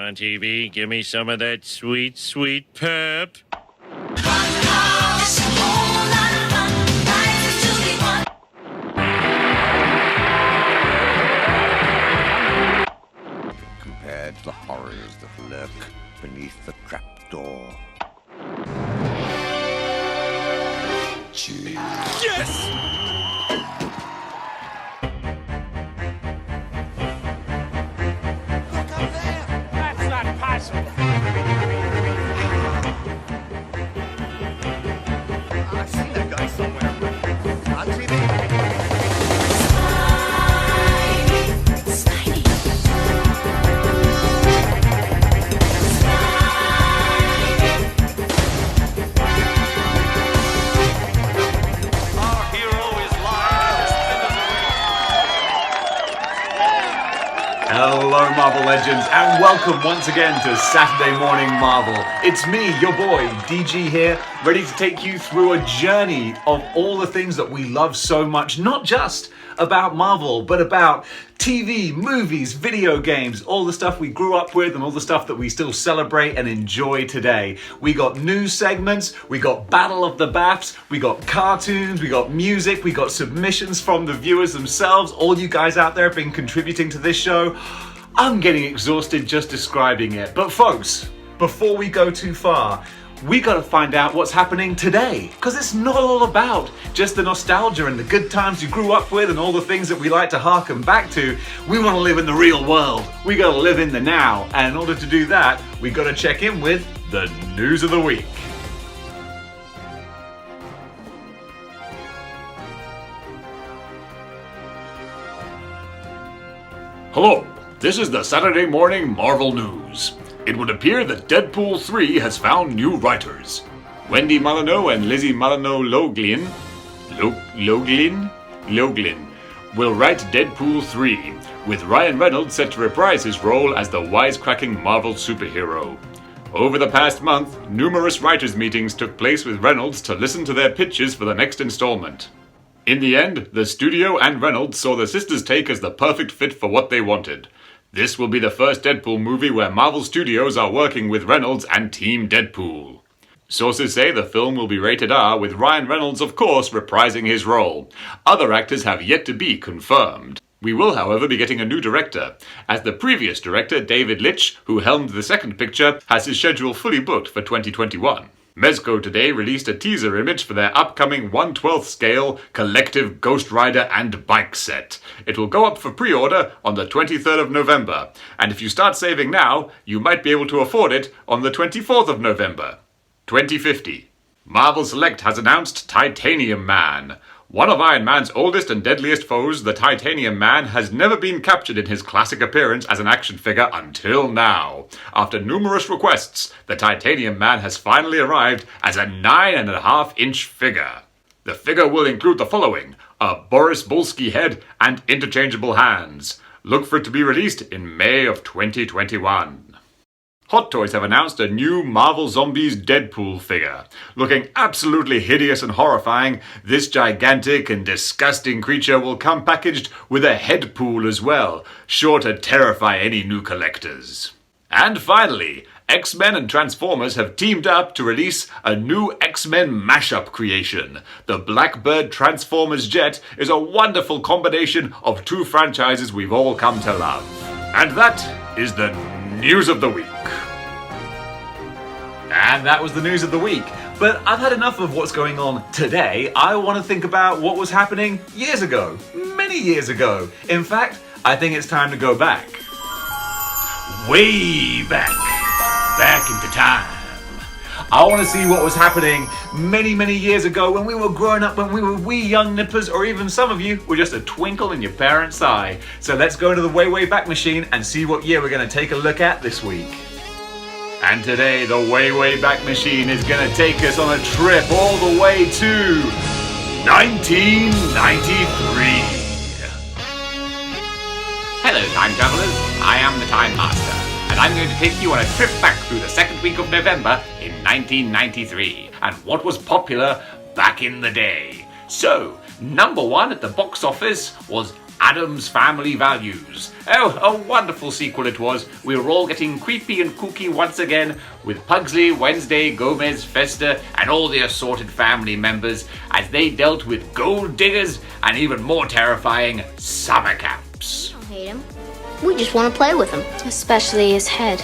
on TV, give me some of that sweet, sweet pep. Compared to the horrors that lurk beneath the trapdoor. Yes! That's not possible. I've seen that guy somewhere. On TV. Our hero is live. Hello, Marvel Legends, and welcome once again to Saturday Morning Marvel. It's me, your boy, DG here, ready to take you through a journey of all the things that we love so much, not just about Marvel, but about TV, movies, video games, all the stuff we grew up with and all the stuff that we still celebrate and enjoy today. We got news segments, we got Battle of the Baths, we got cartoons, we got music, we got submissions from the viewers themselves. All you guys out there have been contributing to this show. I'm getting exhausted just describing it. But folks, before we go too far, we gotta find out what's happening today, because it's not all about just the nostalgia and the good times you grew up with and all the things that we like to harken back to. We want to live in the real world. We gotta live in the now, and in order to do that, we gotta check in with the news of the week. Hello, this is the Saturday Morning Marvel News. It would appear that Deadpool 3 has found new writers. Wendy Molyneux and Lizzie Molyneux-Loglin will write Deadpool 3, with Ryan Reynolds set to reprise his role as the wisecracking Marvel superhero. Over the past month, numerous writers' meetings took place with Reynolds to listen to their pitches for the next installment. In the end, the studio and Reynolds saw the sisters' take as the perfect fit for what they wanted. This will be the first Deadpool movie where Marvel Studios are working with Reynolds and Team Deadpool. Sources say the film will be rated R, with Ryan Reynolds, of course, reprising his role. Other actors have yet to be confirmed. We will, however, be getting a new director, as the previous director, David Litch, who helmed the second picture, has his schedule fully booked for 2021. Mezco today released a teaser image for their upcoming 1/12 scale collective Ghost Rider and bike set. It will go up for pre-order on the 23rd of November, and if you start saving now, you might be able to afford it on the 24th of November, 2050. Marvel Select has announced Titanium Man. One of Iron Man's oldest and deadliest foes, the Titanium Man, has never been captured in his classic appearance as an action figure until now. After numerous requests, the Titanium Man has finally arrived as a 9.5-inch figure. The figure will include the following: a Boris Bulski head and interchangeable hands. Look for it to be released in May of 2021. Hot Toys have announced a new Marvel Zombies Deadpool figure. Looking absolutely hideous and horrifying, this gigantic and disgusting creature will come packaged with a head pool as well, sure to terrify any new collectors. And finally, X-Men and Transformers have teamed up to release a new X-Men mashup creation. The Blackbird Transformers jet is a wonderful combination of two franchises we've all come to love. And that is the news of the week. And that was the news of the week. But I've had enough of what's going on today. I want to think about what was happening years ago, many years ago. In fact, I think it's time to go back. Way back into time. I want to see what was happening many, many years ago when we were growing up, when we were wee young nippers, or even some of you were just a twinkle in your parents' eye. So let's go to the way back machine and see what year we're going to take a look at this week. And today, the way back machine is going to take us on a trip all the way to 1993. Hello, time travelers. I am the Time Master, and I'm going to take you on a trip back through the second week of November in 1993, and what was popular back in the day. So, number one at the box office was Addams Family Values. Oh, a wonderful sequel it was. We were all getting creepy and kooky once again with Pugsley, Wednesday, Gomez, Fester, and all the assorted family members as they dealt with gold diggers and even more terrifying summer camps. I don't hate him. We just want to play with him. Especially his head.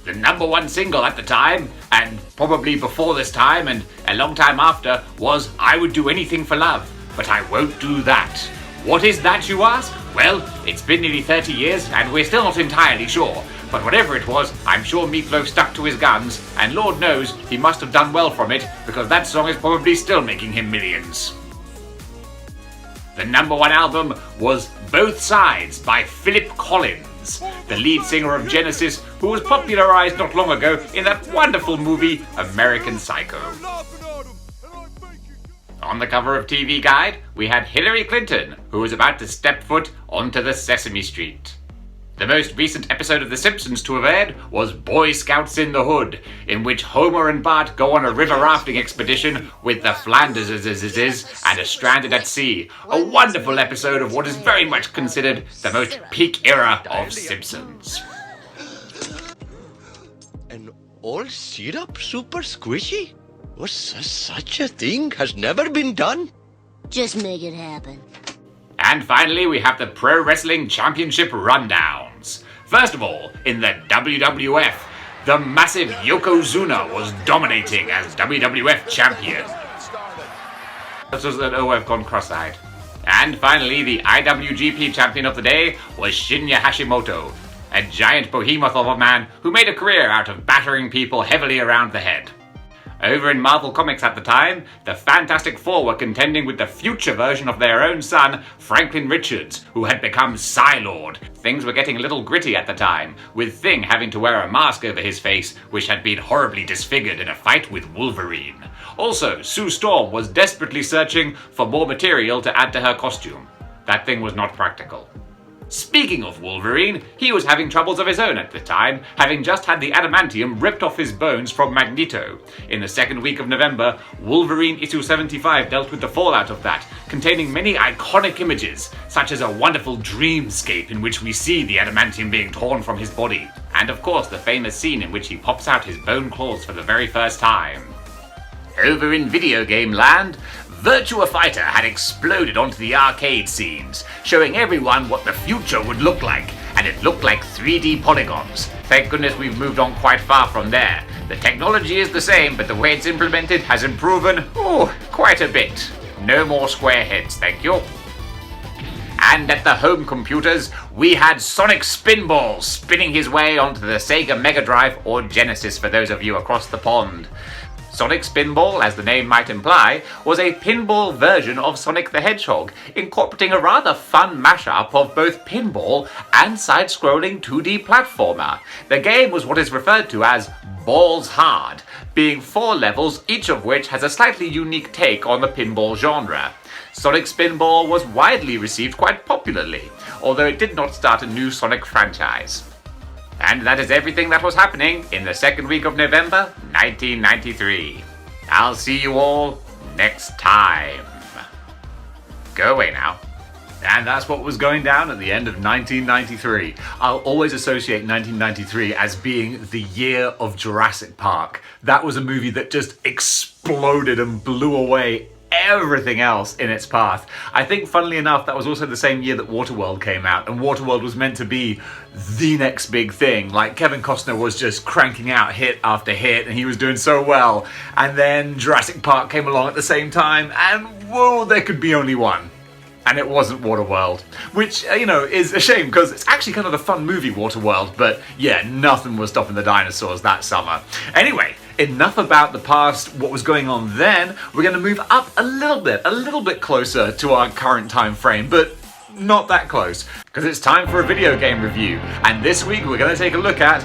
The #1 single at the time, and probably before this time and a long time after, was I Would Do Anything for Love, but I Won't Do That. What is that, you ask? Well, it's been nearly 30 years and we're still not entirely sure. But whatever it was, I'm sure Meat Loaf stuck to his guns, and Lord knows he must have done well from it, because that song is probably still making him millions. The #1 album was Both Sides by Philip Collins, the lead singer of Genesis, who was popularized not long ago in that wonderful movie American Psycho. On the cover of TV Guide, we had Hillary Clinton, who was about to step foot onto the Sesame Street. The most recent episode of The Simpsons to have aired was Boy Scouts in the Hood, in which Homer and Bart go on a river rafting expedition with the Flanderses and are stranded at sea. A wonderful episode of what is very much considered the most peak era of Simpsons. And all syrup super squishy? Well, such a thing has never been done. Just make it happen. And finally, we have the Pro Wrestling Championship rundowns. First of all, in the WWF, the massive Yokozuna was dominating as WWF champion. This was an I've gone cross-eyed. And finally, the IWGP champion of the day was Shinya Hashimoto, a giant behemoth of a man who made a career out of battering people heavily around the head. Over in Marvel Comics at the time, the Fantastic Four were contending with the future version of their own son, Franklin Richards, who had become Psy-Lord. Things were getting a little gritty at the time, with Thing having to wear a mask over his face, which had been horribly disfigured in a fight with Wolverine. Also, Sue Storm was desperately searching for more material to add to her costume. That thing was not practical. Speaking of Wolverine, he was having troubles of his own at the time, having just had the adamantium ripped off his bones from Magneto. In the second week of November, Wolverine issue 75 dealt with the fallout of that, containing many iconic images, such as a wonderful dreamscape in which we see the adamantium being torn from his body, and of course the famous scene in which he pops out his bone claws for the very first time. Over in video game land, Virtua Fighter had exploded onto the arcade scenes, showing everyone what the future would look like, and it looked like 3D polygons. Thank goodness we've moved on quite far from there. The technology is the same, but the way it's implemented has improved, quite a bit. No more square heads, thank you. And at the home computers, we had Sonic Spinball spinning his way onto the Sega Mega Drive, or Genesis for those of you across the pond. Sonic Spinball, as the name might imply, was a pinball version of Sonic the Hedgehog, incorporating a rather fun mashup of both pinball and side-scrolling 2D platformer. The game was what is referred to as Balls Hard, being 4 levels, each of which has a slightly unique take on the pinball genre. Sonic Spinball was widely received quite popularly, although it did not start a new Sonic franchise. And that is everything that was happening in the second week of November, 1993. I'll see you all next time. Go away now. And that's what was going down at the end of 1993. I'll always associate 1993 as being the year of Jurassic Park. That was a movie that just exploded and blew away everything else in its path. I think, funnily enough, that was also the same year that Waterworld came out, and Waterworld was meant to be the next big thing. Like, Kevin Costner was just cranking out hit after hit, and he was doing so well. And then Jurassic Park came along at the same time, and whoa, there could be only one. And it wasn't Waterworld, which, is a shame, because it's actually kind of a fun movie, Waterworld, but yeah, nothing was stopping the dinosaurs that summer. Anyway, enough about the past, what was going on then. We're going to move up a little bit closer to our current time frame, but not that close, because it's time for a video game review. And this week we're going to take a look at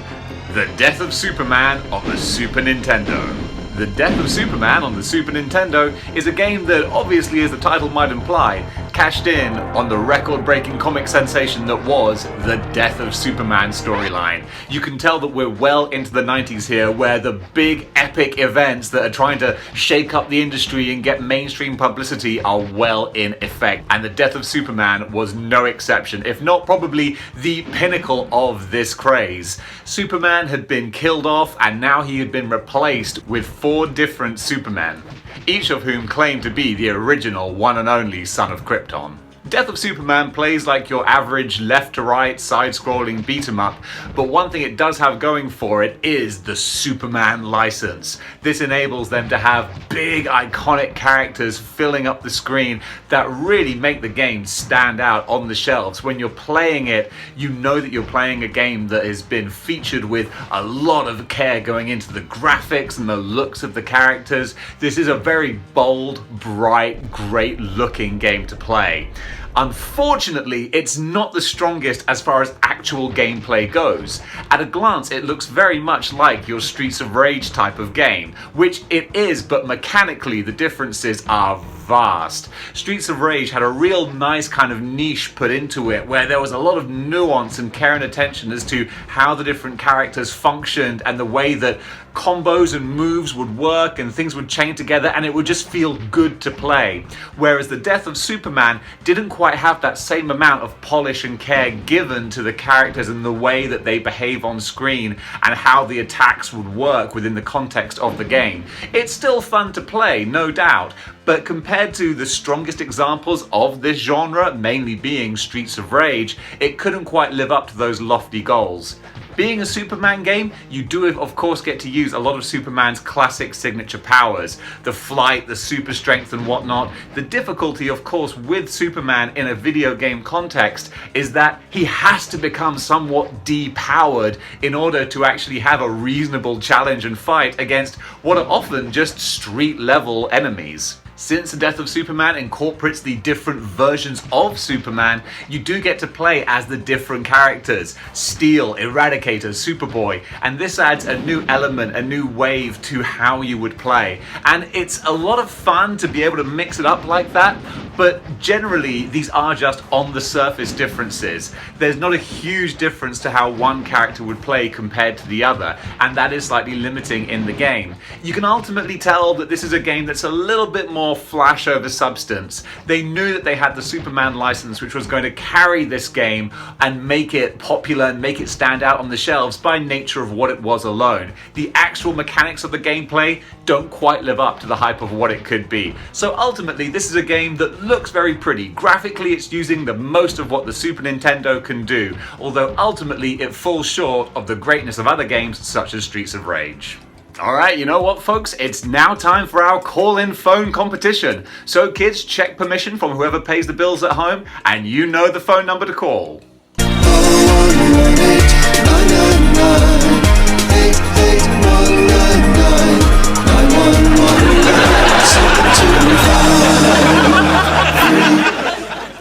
The Death of Superman on the Super Nintendo. The Death of Superman on the Super Nintendo is a game that, obviously as the title might imply, cashed in on the record-breaking comic sensation that was the Death of Superman storyline. You can tell that we're well into the 90s here, where the big epic events that are trying to shake up the industry and get mainstream publicity are well in effect. And the death of Superman was no exception, if not probably the pinnacle of this craze. Superman had been killed off, and now he had been replaced with 4 different Supermen, each of whom claimed to be the original one and only son of Krypton. Death of Superman plays like your average left to right side-scrolling beat-em-up, but one thing it does have going for it is the Superman license. This enables them to have big iconic characters filling up the screen that really make the game stand out on the shelves. When you're playing it, you know that you're playing a game that has been featured with a lot of care going into the graphics and the looks of the characters. This is a very bold, bright, great-looking game to play. Unfortunately, it's not the strongest as far as actual gameplay goes. At a glance, it looks very much like your Streets of Rage type of game, which it is, but mechanically the differences are vast. Streets of Rage had a real nice kind of niche put into it, where there was a lot of nuance and care and attention as to how the different characters functioned and the way that combos and moves would work and things would chain together, and it would just feel good to play. Whereas the death of Superman didn't quite have that same amount of polish and care given to the characters and the way that they behave on screen and how the attacks would work within the context of the game. It's still fun to play, no doubt, but compared to the strongest examples of this genre, mainly being Streets of Rage, it couldn't quite live up to those lofty goals. Being a Superman game, you do of course get to use a lot of Superman's classic signature powers, the flight, the super strength and whatnot. The difficulty of course with Superman in a video game context is that he has to become somewhat depowered in order to actually have a reasonable challenge and fight against what are often just street level enemies. Since the death of Superman incorporates the different versions of Superman, you do get to play as the different characters: Steel, Eradicator, Superboy, and this adds a new element, a new wave to how you would play. And it's a lot of fun to be able to mix it up like that, but generally these are just on the surface differences. There's not a huge difference to how one character would play compared to the other, and that is slightly limiting in the game. You can ultimately tell that this is a game that's a little bit more flash over substance. They knew that they had the Superman license, which was going to carry this game and make it popular and make it stand out on the shelves by nature of what it was alone. The actual mechanics of the gameplay don't quite live up to the hype of what it could be. So ultimately, this is a game that looks very pretty. Graphically, it's using the most of what the Super Nintendo can do, although ultimately it falls short of the greatness of other games such as Streets of Rage. Alright, you know what folks, it's now time for our call-in phone competition. So kids, check permission from whoever pays the bills at home, and you know the phone number to call.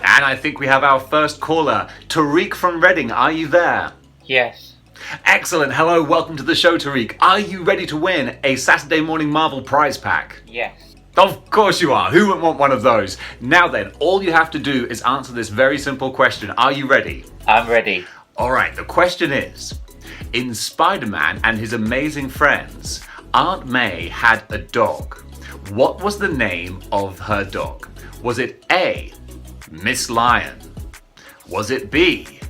And I think we have our first caller, Tariq from Reading. Are you there? Yes. Excellent. Hello, welcome to the show, Tariq. Are you ready to win a Saturday Morning Marvel prize pack? Yes. Of course you are. Who wouldn't want one of those? Now then, all you have to do is answer this very simple question. Are you ready? I'm ready. All right, the question is, in Spider-Man and His Amazing Friends, Aunt May had a dog. What was the name of her dog? Was it A, Miss Lion? Was it B,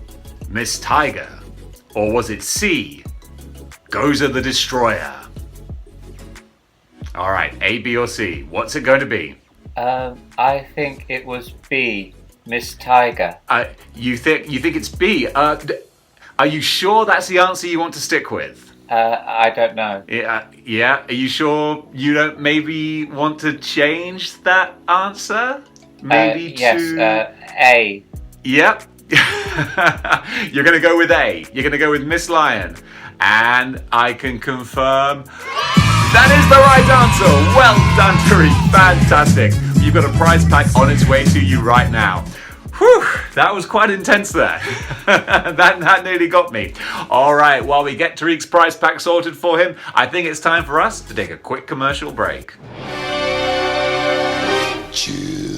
Miss Tiger? Or was it C, Gozer the Destroyer? All right, A, B, or C. What's it going to be? I think it was B, Miss Tiger. You think it's B? Are you sure that's the answer you want to stick with? I don't know. Yeah. Are you sure you don't maybe want to change that answer? Maybe yes, A. Yep. You're going to go with A. You're going to go with Miss Lion. And I can confirm that is the right answer. Well done, Tariq. Fantastic. You've got a prize pack on its way to you right now. Whew, that was quite intense there. that nearly got me. All right, while we get Tariq's prize pack sorted for him, I think it's time for us to take a quick commercial break. Chill.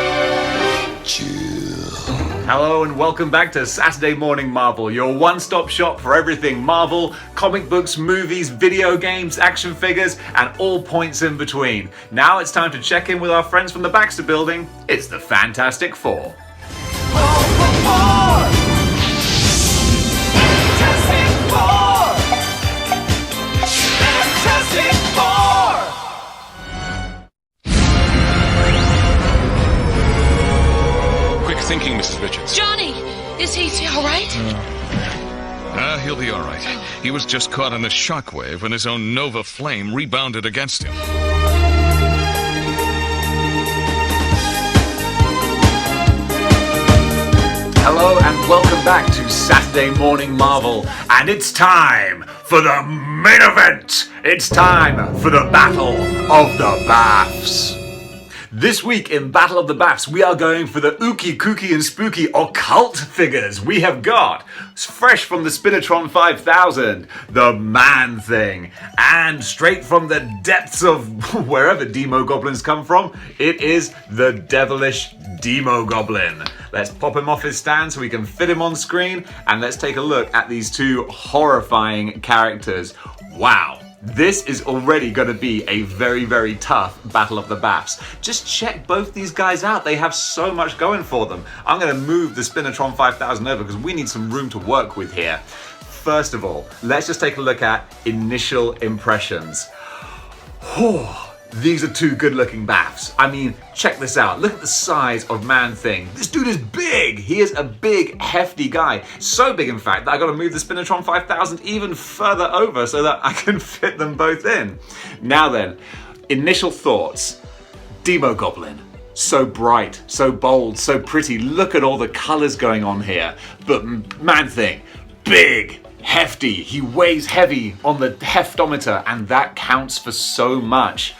Hello and welcome back to Saturday Morning Marvel, your one-stop shop for everything Marvel, comic books, movies, video games, action figures, and all points in between. Now it's time to check in with our friends from the Baxter Building. It's the Fantastic Four. Thinking, Mrs. Richards. Johnny! Is he all right? He'll be all right. He was just caught in a shockwave when his own Nova Flame rebounded against him. Hello and welcome back to Saturday Morning Marvel, and it's time for the main event. It's time for the Battle of the Baffs. This week in Battle of the Baffs, we are going for the ooky, kooky, and spooky occult figures. We have got, fresh from the Spinatron 5000, the Man-Thing. And straight from the depths of wherever Demogoblins come from, it is the devilish Demogoblin. Let's pop him off his stand so we can fit him on screen, and let's take a look at these two horrifying characters. Wow. This is already going to be a very, very tough Battle of the Baffs. Just check both these guys out. They have so much going for them. I'm going to move the Spinatron 5000 over because we need some room to work with here. First of all, let's just take a look at initial impressions. These are two good-looking Baffs. I mean, check this out. Look at the size of Man-Thing. This dude is big. He is a big, hefty guy. So big, in fact, that I got to move the Spinatron 5000 even further over so that I can fit them both in. Now then, initial thoughts. Demogoblin. So bright, so bold, so pretty. Look at all the colors going on here. But Man-Thing, big, hefty. He weighs heavy on the heftometer, and that counts for so much.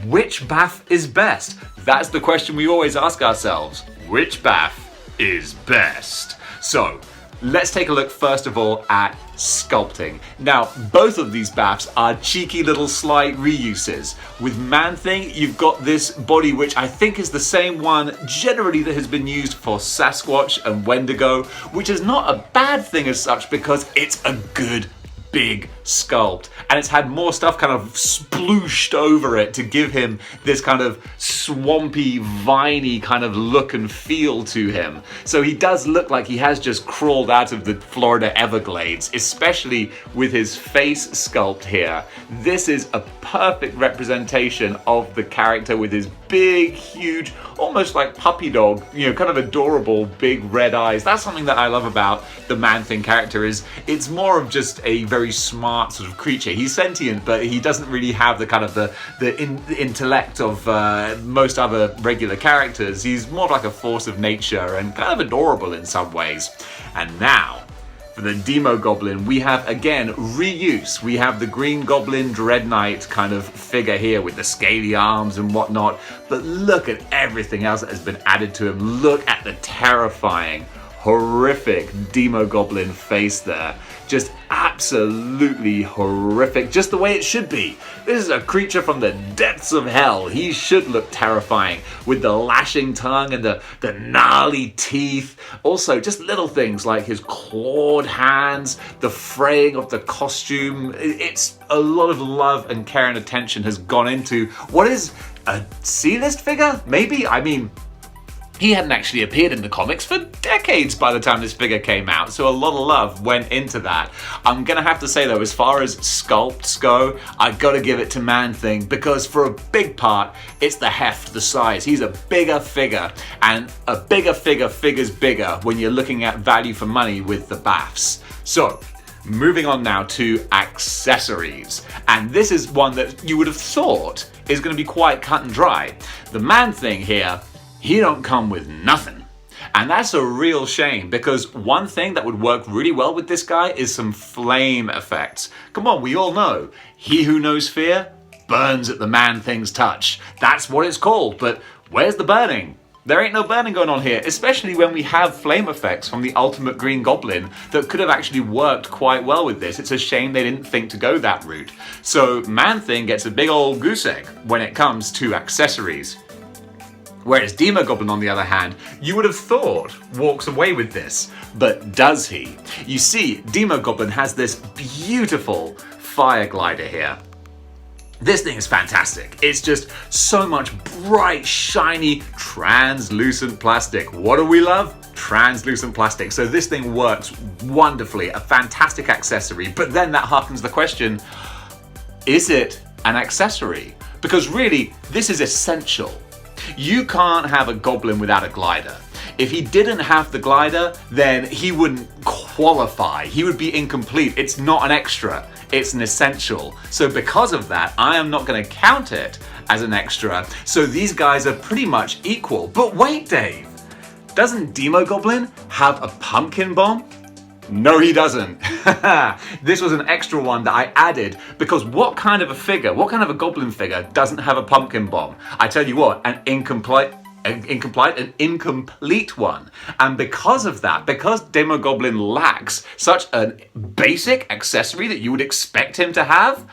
Which Baff is best? That's the question we always ask ourselves. Which Baff is best? So, let's take a look first of all at sculpting. Now, both of these Baffs are cheeky little slight reuses. With Man-Thing, you've got this body which I think is the same one generally that has been used for Sasquatch and Wendigo, which is not a bad thing as such because it's a good big sculpt, and it's had more stuff kind of splooshed over it to give him this kind of swampy, viney kind of look and feel to him. So he does look like he has just crawled out of the Florida Everglades, especially with his face sculpt here. This is a perfect representation of the character with his big, huge, almost like puppy dog, you know, kind of adorable big red eyes. That's something that I love about the Man-Thing character, is it's more of just a very smart sort of creature. He's sentient, but he doesn't really have the kind of the intellect of most other regular characters. He's more like a force of nature and kind of adorable in some ways. And now, for the Demogoblin, we have, again, reuse. We have the Green Goblin Dread Knight kind of figure here with the scaly arms and whatnot, but look at everything else that has been added to him. Look at the terrifying, horrific Demogoblin face there. Just absolutely horrific, just the way it should be. This is a creature from the depths of hell. He should look terrifying with the lashing tongue and the gnarly teeth. Also, just little things like his clawed hands, the fraying of the costume. It's a lot of love and care and attention has gone into what is a C-list figure, maybe? I mean, he hadn't actually appeared in the comics for decades by the time this figure came out, so a lot of love went into that. I'm gonna have to say though, as far as sculpts go, I've gotta give it to Man-Thing, because for a big part, it's the heft, the size. He's a bigger figure, and a bigger figure figures bigger when you're looking at value for money with the Baffs. So, moving on now to accessories. And this is one that you would have thought is gonna be quite cut and dry. The Man-Thing here, he don't come with nothing. And that's a real shame, because one thing that would work really well with this guy is some flame effects. Come on, we all know, he who knows fear burns at the Man-Thing's touch. That's what it's called, but where's the burning? There ain't no burning going on here, especially when we have flame effects from the Ultimate Green Goblin that could have actually worked quite well with this. It's a shame they didn't think to go that route. So Man-Thing gets a big old goose egg when it comes to accessories. Whereas Demogoblin, on the other hand, you would have thought walks away with this. But does he? You see, Demogoblin has this beautiful fire glider here. This thing is fantastic. It's just so much bright, shiny, translucent plastic. What do we love? Translucent plastic. So this thing works wonderfully, a fantastic accessory. But then that harkens the question, is it an accessory? Because really, this is essential. You can't have a goblin without a glider. If he didn't have the glider, then he wouldn't qualify. He would be incomplete. It's not an extra. It's an essential. So because of that, I am not going to count it as an extra. So these guys are pretty much equal. But wait, Dave, doesn't Demogoblin have a pumpkin bomb? No, he doesn't. This was an extra one that I added because what kind of a goblin figure doesn't have a pumpkin bomb? I tell you what, an incomplete one. And because of that, because Demogoblin lacks such a basic accessory that you would expect him to have,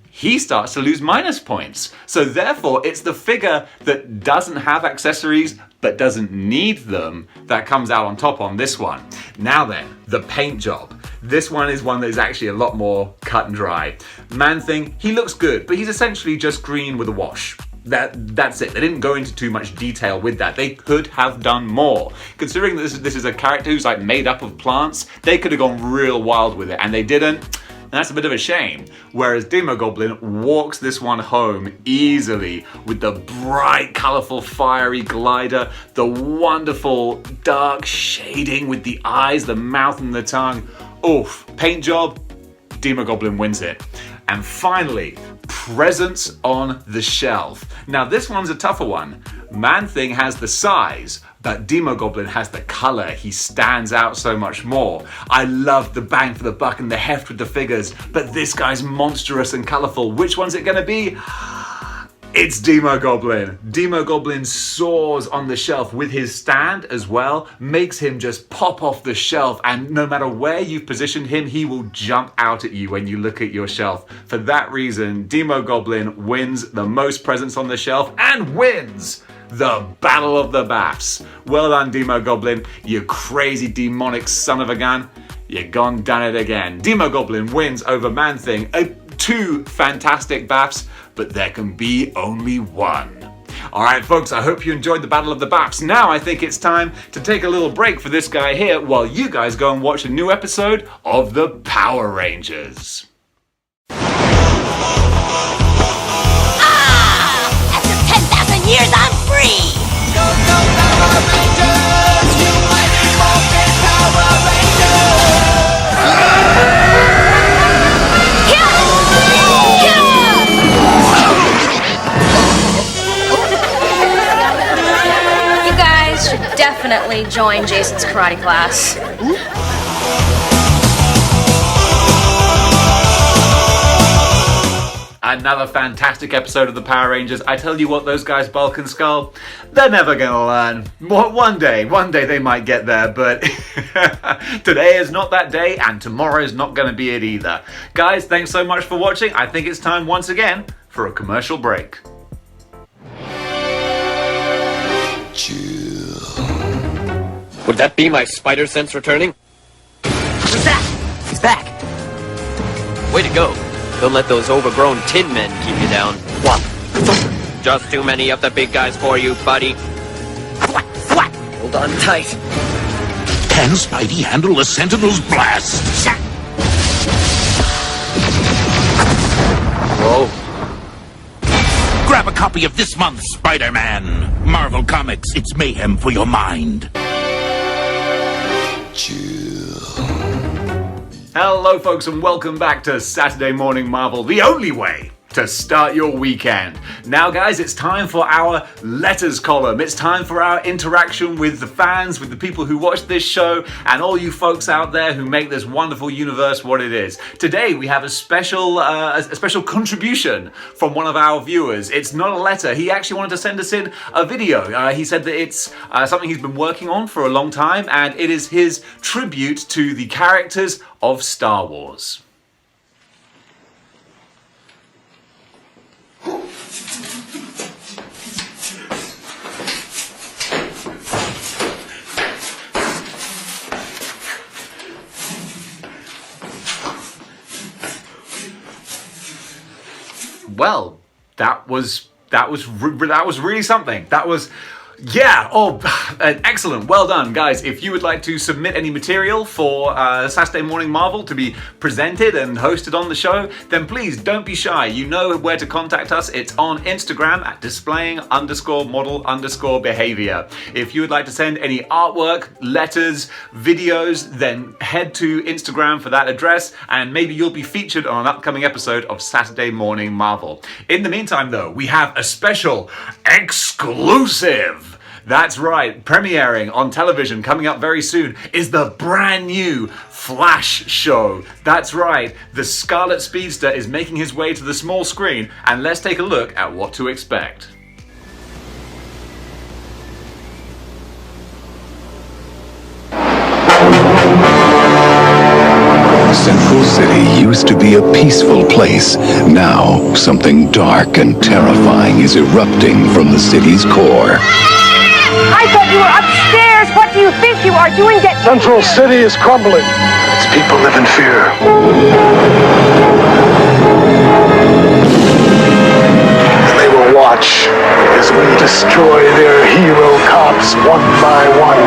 he starts to lose minus points. So therefore, it's the figure that doesn't have accessories but doesn't need them that comes out on top on this one. Now then, the paint job. This one is one that is actually a lot more cut and dry. Man-Thing, he looks good, but he's essentially just green with a wash. That's it. They didn't go into too much detail with that. They could have done more. Considering that this is a character who's like made up of plants, they could have gone real wild with it, and they didn't. And that's a bit of a shame. Whereas Demogoblin walks this one home easily with the bright, colourful, fiery glider, the wonderful dark shading with the eyes, the mouth and the tongue. Oof, paint job, Demogoblin wins it. And finally, presents on the shelf. Now this one's a tougher one. Man-Thing has the size, but Demogoblin has the colour. He stands out so much more. I love the bang for the buck and the heft with the figures, but this guy's monstrous and colourful. Which one's it gonna be? It's Demogoblin. Demogoblin soars on the shelf with his stand as well, makes him just pop off the shelf, and no matter where you've positioned him, he will jump out at you when you look at your shelf. For that reason, Demogoblin wins the most presents on the shelf and wins the Battle of the Baps. Well done, Demogoblin, you crazy demonic son of a gun. You gone done it again. Demogoblin wins over Man-Thing. Two fantastic Baps, but there can be only one. Alright folks, I hope you enjoyed the Battle of the Baps. Now I think it's time to take a little break for this guy here while you guys go and watch a new episode of the Power Rangers. After 10,000 years, I'm free! Go, go, Power Rangers! You mighty morphin Power Rangers! You guys should definitely join Jason's karate class. Another fantastic episode of the Power Rangers. I tell you what, those guys, Bulk and Skull, they're never gonna learn. One day they might get there, but today is not that day, and tomorrow is not gonna be it either. Guys, thanks so much for watching. I think it's time once again for a commercial break. Would that be my spider sense returning? Who's that? He's back. Way to go. Don't let those overgrown tin men keep you down. What? Just too many of the big guys for you, buddy. Hold on tight. Can Spidey handle a Sentinel's blast? Whoa. Grab a copy of this month's Spider-Man. Marvel Comics, it's mayhem for your mind. Hello folks and welcome back to Saturday Morning Marvel, the only way to start your weekend. Now guys, it's time for our letters column. It's time for our interaction with the fans, with the people who watch this show, and all you folks out there who make this wonderful universe what it is. Today we have a special contribution from one of our viewers. It's not a letter. He actually wanted to send us in a video. He said that it's something he's been working on for a long time, and it is his tribute to the characters of Star Wars. well, that was really something. That was, yeah, excellent. Well done, guys. If you would like to submit any material for Saturday Morning Marvel to be presented and hosted on the show, then please don't be shy. You know where to contact us. It's on Instagram at displaying_model_behavior. If you would like to send any artwork, letters, videos, then head to Instagram for that address, and maybe you'll be featured on an upcoming episode of Saturday Morning Marvel. In the meantime, though, we have a special exclusive. That's right, premiering on television coming up very soon is the brand new Flash show. That's right, the Scarlet Speedster is making his way to the small screen, and let's take a look at what to expect. Central City used to be a peaceful place. Now, something dark and terrifying is erupting from the city's core. I thought you were upstairs. What do you think you are doing? Central City is crumbling. Its people live in fear. And they will watch as we destroy their hero cops one by one.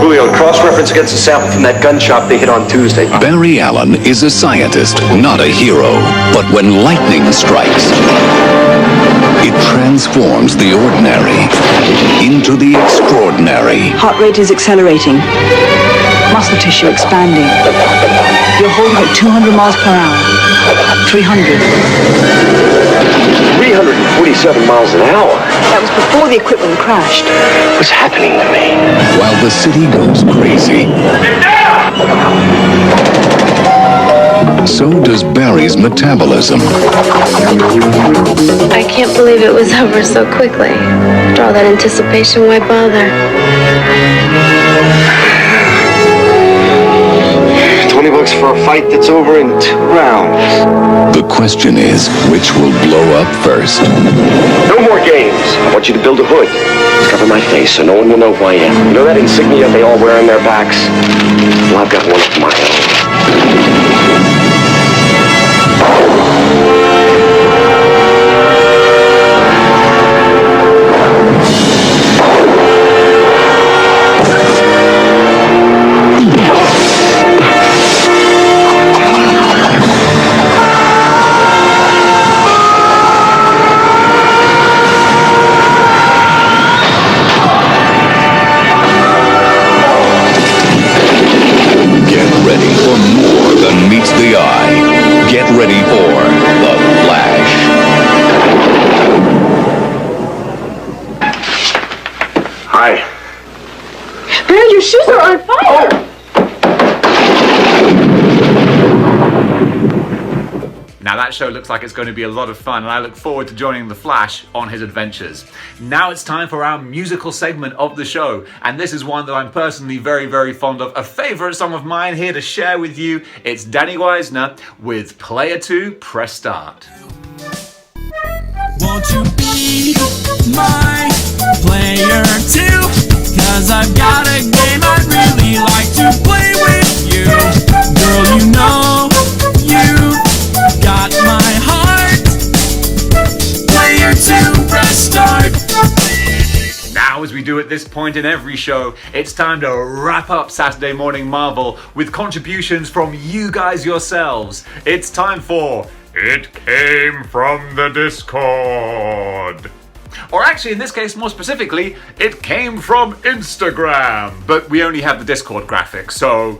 Julio, cross-reference against a sample from that gun shop they hit on Tuesday. Barry Allen is a scientist, not a hero. But when lightning strikes, it transforms the ordinary into the extraordinary. Heart rate is accelerating. Muscle tissue expanding. You're holding at 200 miles per hour. 300. 347 miles an hour? That was before the equipment crashed. What's happening to me? While the city goes crazy, so does Barry's metabolism. I can't believe it was over so quickly. After all that anticipation, why bother? $20 for a fight that's over in 2 rounds. The question is, which will blow up first? No more games. I want you to build a hood. Cover my face so no one will know who I am. You know that insignia they all wear on their backs? Well, I've got one of my own. The eye. Get ready for The Flash. Hi. Barry, your shoes are on fire! Now that show looks like it's going to be a lot of fun, and I look forward to joining The Flash on his adventures. Now it's time for our musical segment of the show, and this is one that I'm personally very, very fond of. A favorite song of mine here to share with you. It's Danny Wisner with Player 2, Press Start. Won't you be my player 2? 'Cause I've got a game I'd really like to play with you. Girl, you know you got my heart. Player 2, press start. Now, as we do at this point in every show, it's time to wrap up Saturday Morning Marvel with contributions from you guys yourselves. It's time for It Came From the Discord. Or actually, in this case, more specifically, it came from Instagram. But we only have the Discord graphics, so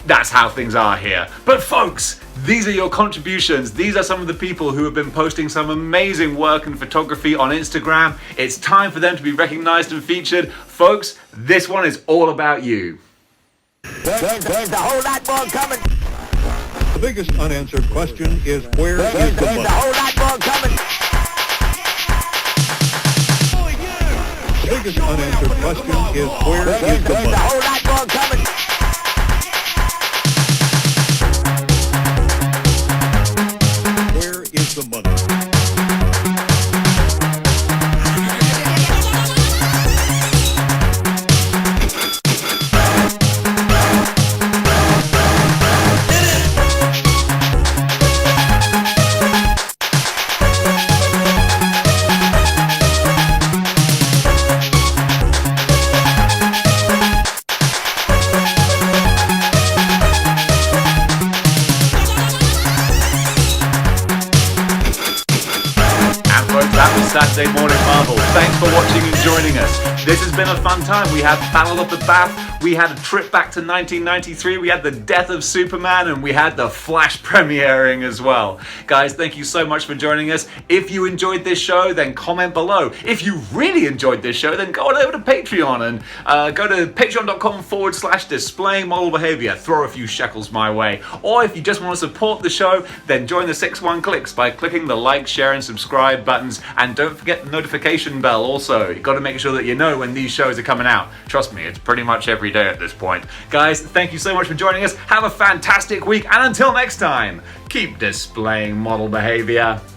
that's how things are here. But folks, these are your contributions. These are some of the people who have been posting some amazing work and photography on Instagram. It's time for them to be recognized and featured. Folks, this one is all about you. There's a whole lot more coming. The biggest unanswered question is where is the money? There's a whole lot more coming. The biggest unanswered question is where is the money? There's a whole lot more coming. Where is the money? Saturday Morning Marvel. Thanks for watching and joining us. This has been a fun time. We had Battle of the Bath, we had a trip back to 1993, we had the death of Superman, and we had the Flash premiering as well. Guys, thank you so much for joining us. If you enjoyed this show, then comment below. If you really enjoyed this show, then go on over to Patreon and go to patreon.com/displaying model behavior. Throw a few shekels my way. Or if you just want to support the show, then join the 6-1 Clicks by clicking the like, share, and subscribe buttons. And don't forget the notification bell also. You've got to make sure that you know when these shows are coming out. Trust me, it's pretty much every day at this point. Guys, thank you so much for joining us. Have a fantastic week, and until next time, keep displaying model behavior.